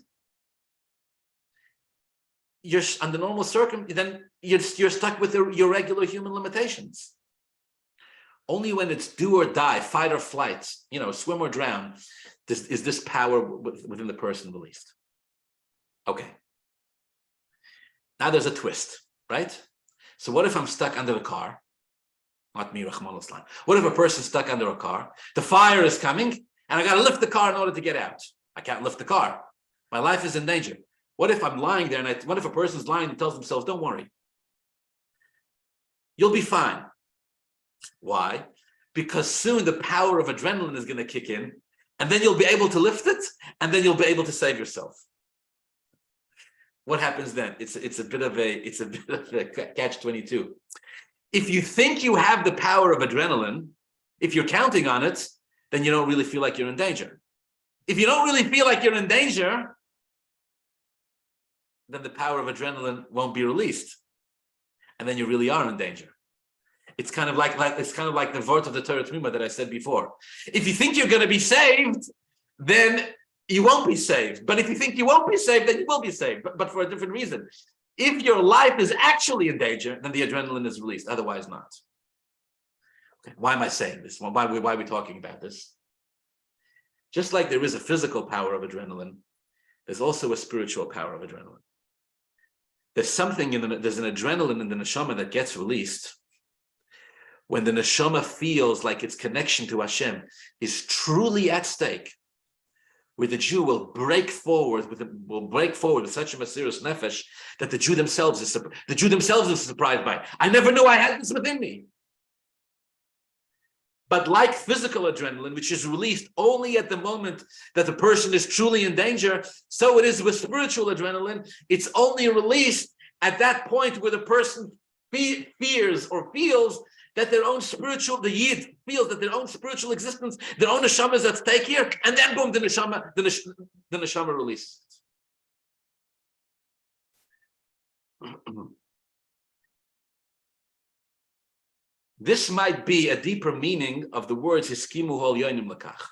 You're under normal circumstances, then you're stuck with your regular human limitations. Only when it's do or die, fight or flight, swim or drown, is this power within the person released. Okay. Now there's a twist, right? So what if I'm stuck under a car? Not me, Rahman al-Islam. What if a person's stuck under a car? The fire is coming, and I got to lift the car in order to get out. I can't lift the car. My life is in danger. What if I'm lying there, and what if a person's lying and tells themselves, don't worry, you'll be fine. Why? Because soon the power of adrenaline is going to kick in, and then you'll be able to lift it, and then you'll be able to save yourself. What happens then? It's a bit of a catch-22. If you think you have the power of adrenaline, if you're counting on it, then you don't really feel like you're in danger. If you don't really feel like you're in danger, then the power of adrenaline won't be released, and then you really are in danger. It's kind of like the word of the Torah Truma that I said before. If you think you're going to be saved, then you won't be saved. But if you think you won't be saved, then you will be saved, but for a different reason. If your life is actually in danger, then the adrenaline is released, otherwise not. Okay, why am I saying this? Why are we talking about this? Just like there is a physical power of adrenaline, there's also a spiritual power of adrenaline. There's an adrenaline in the neshama that gets released when the neshama feels like its connection to Hashem is truly at stake, where the Jew will break forward with such a mesirus nefesh that the Jew themselves is surprised by it. I never knew I had this within me. But like physical adrenaline, which is released only at the moment that the person is truly in danger, so it is with spiritual adrenaline. It's only released at that point where the person fears or feels that the yid feels that their own spiritual existence, their own neshama is at stake here, and then boom, the neshama releases it. This might be a deeper meaning of the words Hiskimu Hol Yonim Lakach.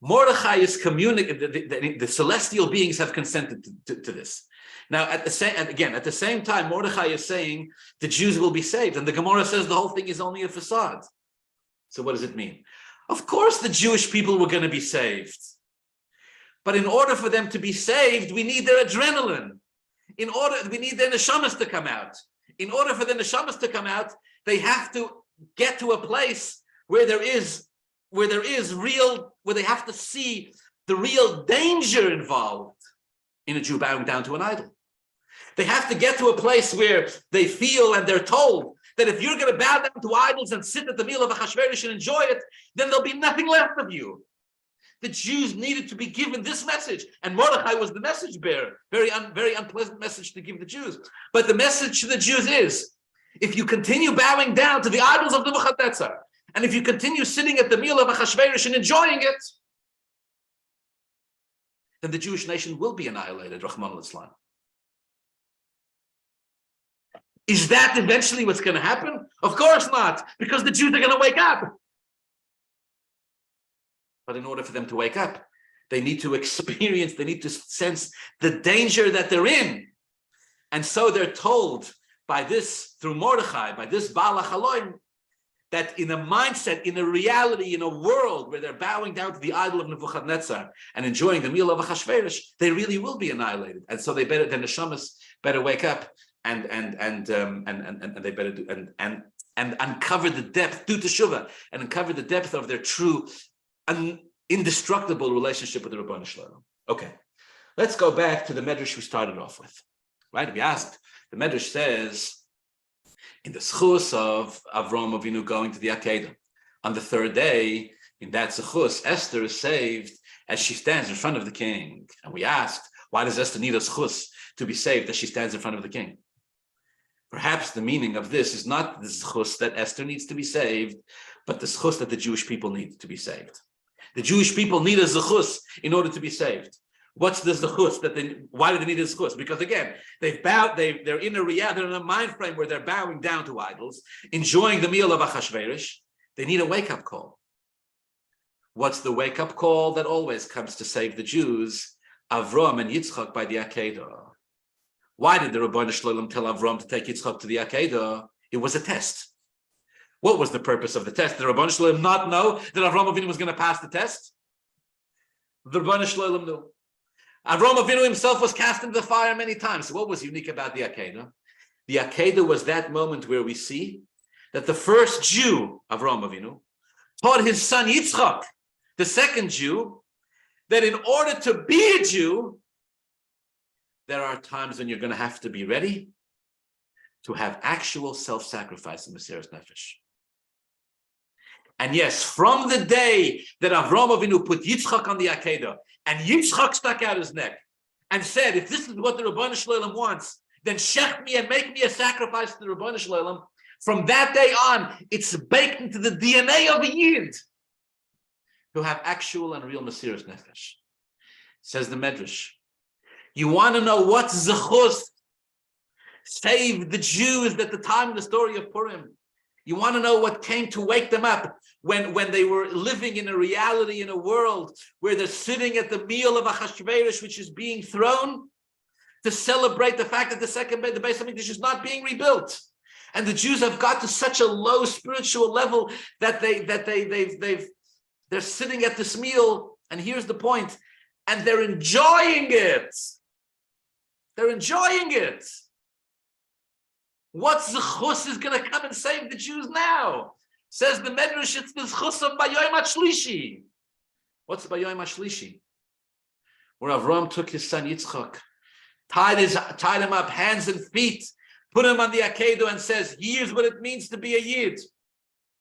Mordechai is communicating, the celestial beings have consented to this. Now, at the same time, Mordechai is saying the Jews will be saved, and the Gemara says the whole thing is only a facade. So what does it mean? Of course, the Jewish people were going to be saved, but in order for them to be saved, we need their adrenaline. We need their neshamas to come out. In order for the neshamas to come out, they have to get to a place where they have to see the real danger involved in a Jew bowing down to an idol. They have to get to a place where they feel and they're told that if you're going to bow down to idols and sit at the meal of Achashverosh and enjoy it, then there'll be nothing left of you. The Jews needed to be given this message, and Mordechai was the message bearer. Very unpleasant message to give the Jews. But the message to the Jews is, if you continue bowing down to the idols of Nebuchadnezzar, and if you continue sitting at the meal of Achashverosh and enjoying it, then the Jewish nation will be annihilated, Rahman al-Islam. Is that eventually what's going to happen? Of course not, because the Jews are going to wake up. But in order for them to wake up, they need to experience, they need to sense the danger that they're in. And so they're told by this, through Mordechai, by this Baal HaChaloim, that in a mindset, in a reality, in a world where they're bowing down to the idol of Nebuchadnezzar and enjoying the meal of Achashverosh, they really will be annihilated. And so the neshamas better wake up and they better do and uncover the depth, do teshuvah, and uncover the depth of their true and indestructible relationship with the Rebbe Shalom. Okay, let's go back to the medrash we started off with. Right? We asked. The medrash says, in the schus of Avram Avinu going to the Akedah, on the third day, in that schus, Esther is saved as she stands in front of the king. And we asked, why does Esther need a schus to be saved as she stands in front of the king? Perhaps the meaning of this is not the schus that Esther needs to be saved, but the schus that the Jewish people need to be saved. The Jewish people need a zechus in order to be saved. What's the zechus why do they need a zechus? Because again, they're in a mind frame where they're bowing down to idols, enjoying the meal of Achashverosh. They need a wake-up call. What's the wake-up call that always comes to save the Jews? Avram and Yitzchak by the Akedah. Why did the Rebbe Shalom tell Avram to take Yitzchak to the Akedah? It was a test. What was the purpose of the test? Did the Rebbe Shalom not know that Avram Avinu was going to pass the test? The Rebbe Shalom knew. Avram Avinu himself was cast into the fire many times. So what was unique about the Akedah? The Akedah was that moment where we see that the first Jew, Avram Avinu, taught his son Yitzchak, the second Jew, that in order to be a Jew, there are times when you're going to have to be ready to have actual self-sacrifice in Mesiras Nefesh. And yes, from the day that Avram Avinu put Yitzchak on the Akedah, and Yitzchak stuck out his neck and said, if this is what the Rebbe Shalom wants, then shech me and make me a sacrifice to the Rebbe Shalom. From that day on, it's baked into the DNA of a Yid to have actual and real Mesiras Nefesh. Says the Medrash. You want to know what zechus saved the Jews at the time of the story of Purim? You want to know what came to wake them up when they were living in a reality, in a world where they're sitting at the meal of Achashverosh, which is being thrown to celebrate the fact that the Beis Hamikdash is not being rebuilt. And the Jews have got to such a low spiritual level that they're sitting at this meal, and here's the point, and they're enjoying it. They're enjoying it. What zechus is going to come and save the Jews now? Says the Medrash, it's the zechus of Bayom HaShlishi. What's Bayom HaShlishi? Where Avram took his son Yitzchak, tied him up hands and feet, put him on the Akedah and says, here's what it means to be a Yid.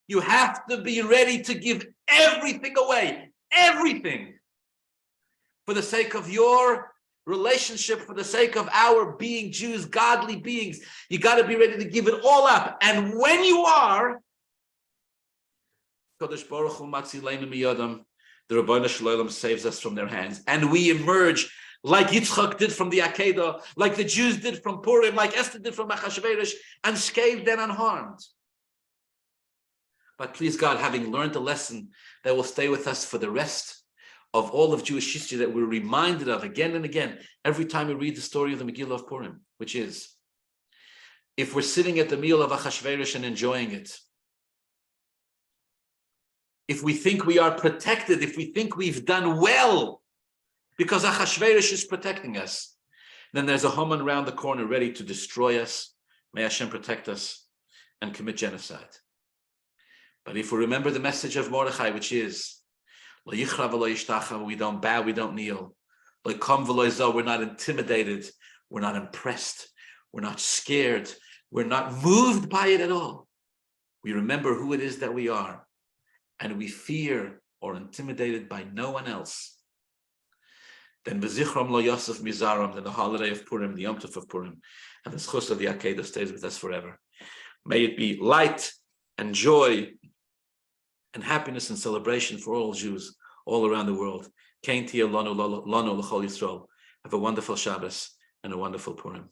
You have to be ready to give everything away, everything, for the sake of your relationship, for the sake of our being Jews, godly beings. You got to be ready to give it all up. And when you are, Kodesh Baruch Hu Matzileinu Miyadam, the Rebbeinu Shalom saves us from their hands, and we emerge like Yitzchak did from the Akedah, like the Jews did from Purim, like Esther did from Achashverosh, unscathed and unharmed. But please God, having learned a lesson that will stay with us for the rest of all of Jewish history, that we're reminded of again and again every time we read the story of the Megillah of Purim, which is, if we're sitting at the meal of Achashverosh and enjoying it, if we think we are protected, if we think we've done well because Achashverosh is protecting us, then there's a Haman around the corner ready to destroy us. May Hashem protect us and commit genocide. But if we remember the message of Mordechai, which is, we don't bow, we don't kneel. We're not intimidated, we're not impressed, we're not scared, we're not moved by it at all. We remember who it is that we are, and we fear or intimidated by no one else. Then V'zichram lo Yosef Mizaram, then the holiday of Purim, the Yom Tov of Purim, and the Zchus of the Akedah stays with us forever. May it be light and joy and happiness and celebration for all Jews all around the world. Kein tia lanu l'chol Yisrael. Have a wonderful Shabbos and a wonderful Purim.